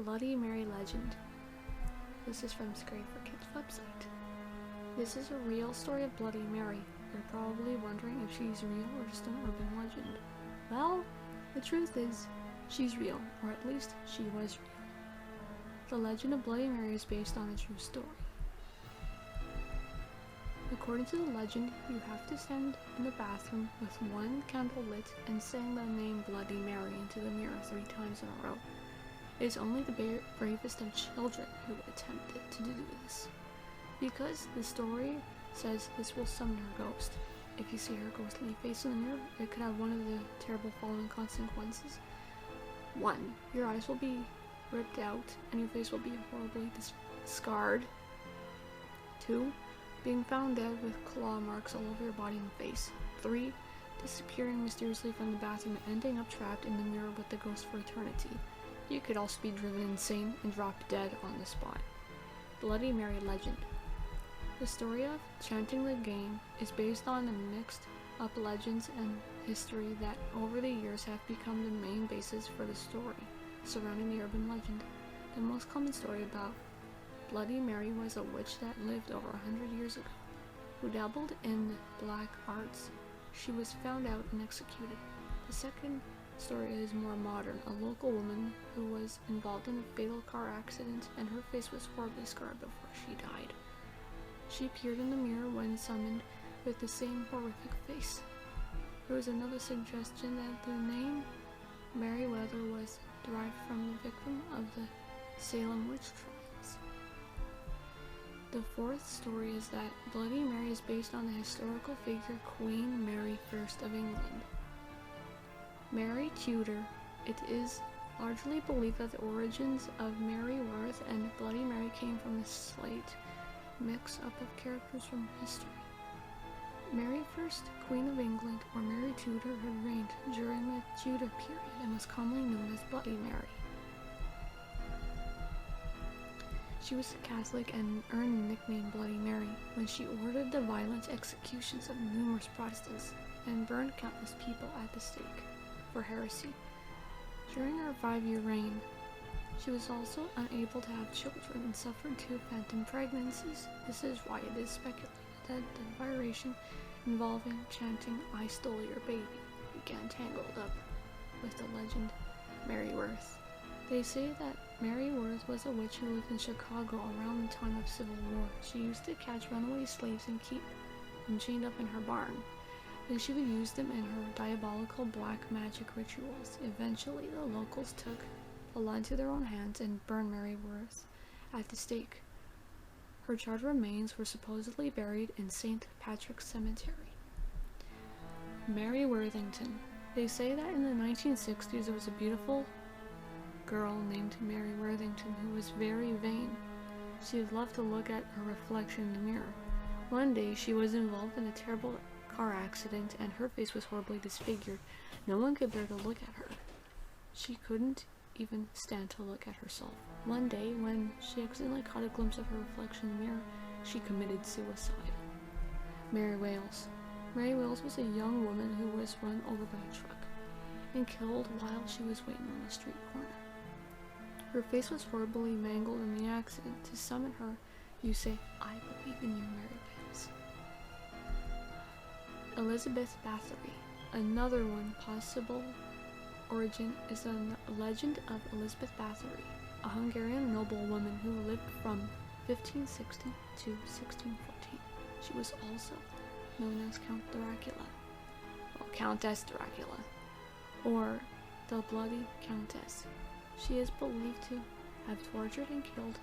Bloody Mary legend. This is from Scary for Kids website. This is a real story of Bloody Mary. You're probably wondering if she's real or just an urban legend. Well, the truth is, she's real, or at least she was real. The legend of Bloody Mary is based on a true story. According to the legend, you have to stand in the bathroom with one candle lit and saying the name Bloody Mary into the mirror 3 times in a row. It is only the bravest of children who would attempt to do this, because the story says this will summon her ghost. If you see her ghostly face in the mirror, it could have one of the terrible following consequences. 1. Your eyes will be ripped out and your face will be horribly scarred. 2. Being found dead with claw marks all over your body and face. 3. Disappearing mysteriously from the bathroom and ending up trapped in the mirror with the ghost for eternity. You could also be driven insane and drop dead on the spot. Bloody Mary legend. The story of chanting the game is based on the mixed up legends and history that over the years have become the main basis for the story surrounding the urban legend. The most common story about Bloody Mary was a witch that lived over 100 years ago, who dabbled in black arts. She was found out and executed. The second story is more modern. A local woman who was involved in a fatal car accident and her face was horribly scarred before she died. She appeared in the mirror when summoned with the same horrific face. There was another suggestion that the name Merryweather was derived from the victim of the Salem witch trials. The fourth story is that Bloody Mary is based on the historical figure Queen Mary I of England. Mary Tudor. It is largely believed that the origins of Merryworth and Bloody Mary came from the slight mix-up of characters from history. Mary I, Queen of England, or Mary Tudor, had reigned during the Tudor period and was commonly known as Bloody Mary. She was a Catholic and earned the nickname Bloody Mary when she ordered the violent executions of numerous Protestants and burned countless people at the stake for heresy. During her 5-year reign, she was also unable to have children and suffered 2 phantom pregnancies. This is why it is speculated that the variation involving chanting "I stole your baby" began tangled up with the legend Merryworth. They say that Merryworth was a witch who lived in Chicago around the time of Civil War. She used to catch runaway slaves and keep them chained up in her barn. Then she would use them in her diabolical black magic rituals. Eventually, the locals took the law into their own hands and burned Merryworth at the stake. Her charred remains were supposedly buried in St. Patrick's Cemetery. Mary Worthington. They say that in the 1960s there was a beautiful girl named Mary Worthington who was very vain. She loved to look at her reflection in the mirror. One day she was involved in a terrible car accident and her face was horribly disfigured. No one could bear to look at her. She couldn't even stand to look at herself. One day, when she accidentally caught a glimpse of her reflection in the mirror, she committed suicide. Mary Wales. Mary Wales was a young woman who was run over by a truck and killed while she was waiting on a street corner. Her face was horribly mangled in the accident. To summon her, you say, "I believe in you, Mary Wales." Elizabeth Bathory. Another one possible origin is a legend of Elizabeth Bathory, a Hungarian noblewoman who lived from 1560 to 1614. She was also known as Countess Dracula, or the Bloody Countess. She is believed to have tortured and killed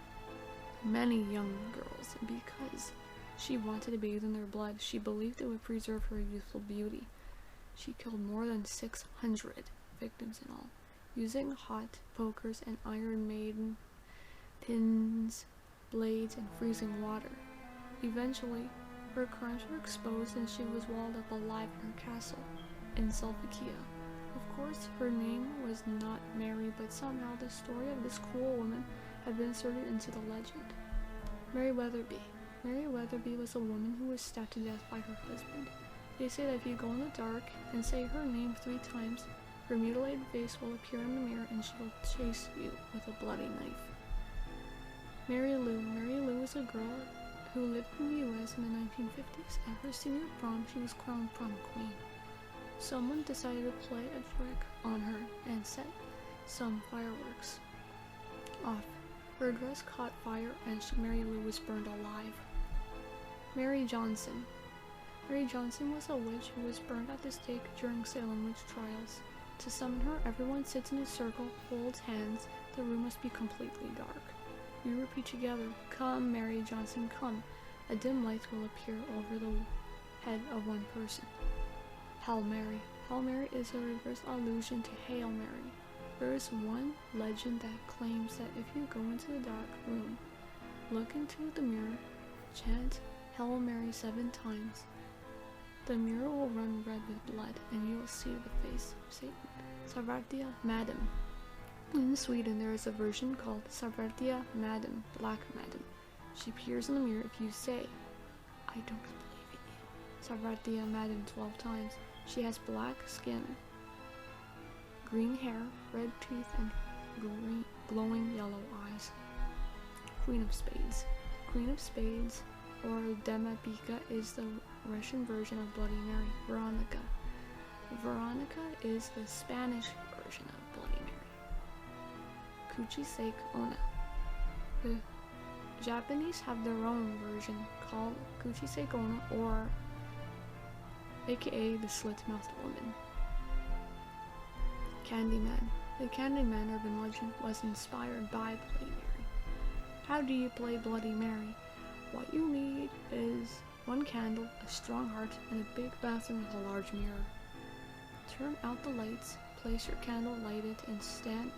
many young girls because she wanted to bathe in their blood. She believed it would preserve her youthful beauty. She killed more than 600 victims in all, using hot pokers and Iron Maiden pins, blades, and freezing water. Eventually, her crimes were exposed and she was walled up alive in her castle in Slovakia. Of course, her name was not Mary, but somehow the story of this cruel woman had been inserted into the legend. Mary Weatherby. Mary Weatherby was a woman who was stabbed to death by her husband. They say that if you go in the dark and say her name 3 times, Her mutilated face will appear in the mirror and she will chase you with a bloody knife. Mary Lou. Mary Lou is a girl who lived in the US in the 1950s. At her senior prom, she was crowned prom queen. Someone decided to play a trick on her and set some fireworks off. Her dress caught fire and Mary Lou was burned alive. Mary Johnson. Mary Johnson was a witch who was burned at the stake during Salem witch trials. To summon her, everyone sits in a circle, holds hands. The room must be completely dark. You repeat together, "Come, Mary Johnson, come." A dim light will appear over the head of one person. Hail Mary. Hail Mary is a reverse allusion to Hail Mary. There is one legend that claims that if you go into the dark room, look into the mirror, chant Hail Mary 7 times, the mirror will run red with blood and you will see the face of Satan. Svartia Madam. In Sweden, there is a version called Svartia Madam, Black Madam. She appears in the mirror if you say, "I don't believe in you." Svartia Madam 12 times. She has black skin, green hair, red teeth, and glowing yellow eyes. Queen of Spades. Queen of Spades, or Demapika, is the Russian version of Bloody Mary. Veronica. Veronica is the Spanish version of Bloody Mary. Kuchisake Onna. The Japanese have their own version called Kuchisake Onna, or aka the Slit-Mouthed Woman. Candyman. The Candyman urban legend was inspired by Bloody Mary. How do you play Bloody Mary? What you need is one candle, a strong heart, and a big bathroom with a large mirror. Turn out the lights, place your candle lighted, and stand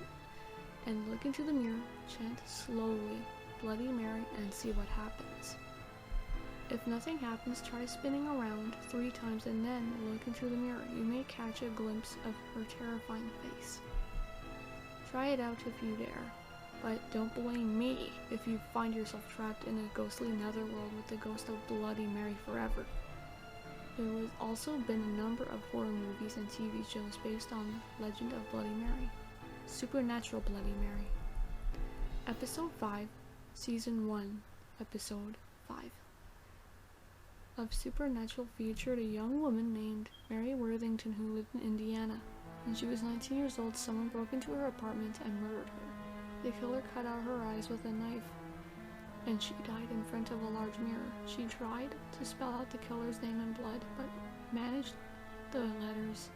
and look into the mirror, chant slowly Bloody Mary, and see what happens. If nothing happens, try spinning around 3 times and then look into the mirror. You may catch a glimpse of her terrifying face. Try it out if you dare, but don't blame me if you find yourself trapped in a ghostly netherworld with the ghost of Bloody Mary forever. There has also been a number of horror movies and TV shows based on the legend of Bloody Mary. Supernatural Bloody Mary. Episode 5, Season 1, Episode 5 of Supernatural featured a young woman named Mary Worthington who lived in Indiana. When she was 19 years old, someone broke into her apartment and murdered her. The killer cut out her eyes with a knife, and she died in front of a large mirror. She tried to spell out the killer's name in blood, but managed the letters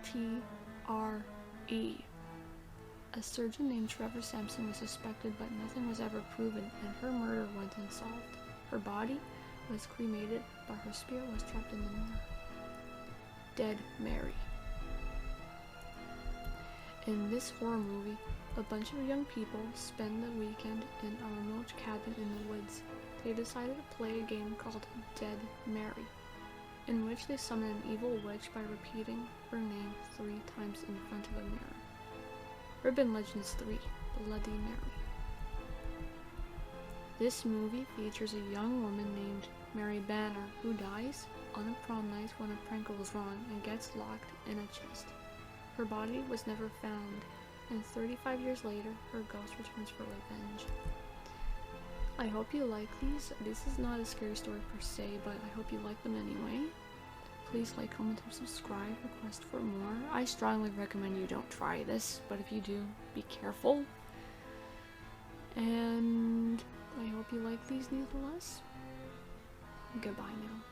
T-R-E. A surgeon named Trevor Sampson was suspected, but nothing was ever proven, and her murder went unsolved. Her body was cremated, but her spirit was trapped in the mirror. Dead Mary. In this horror movie, a bunch of young people spend the weekend in a remote cabin in the woods. They decided to play a game called Dead Mary, in which they summon an evil witch by repeating her name 3 times in front of a mirror. Urban Legends 3, Bloody Mary. This movie features a young woman named Mary Banner who dies on a prom night when a prank goes wrong and gets locked in a chest. Her body was never found, and 35 years later, her ghost returns for revenge. I hope you like these. This is not a scary story per se, but I hope you like them anyway. Please like, comment, and subscribe. Request for more. I strongly recommend you don't try this, but if you do, be careful. And I hope you like these nevertheless. Goodbye now.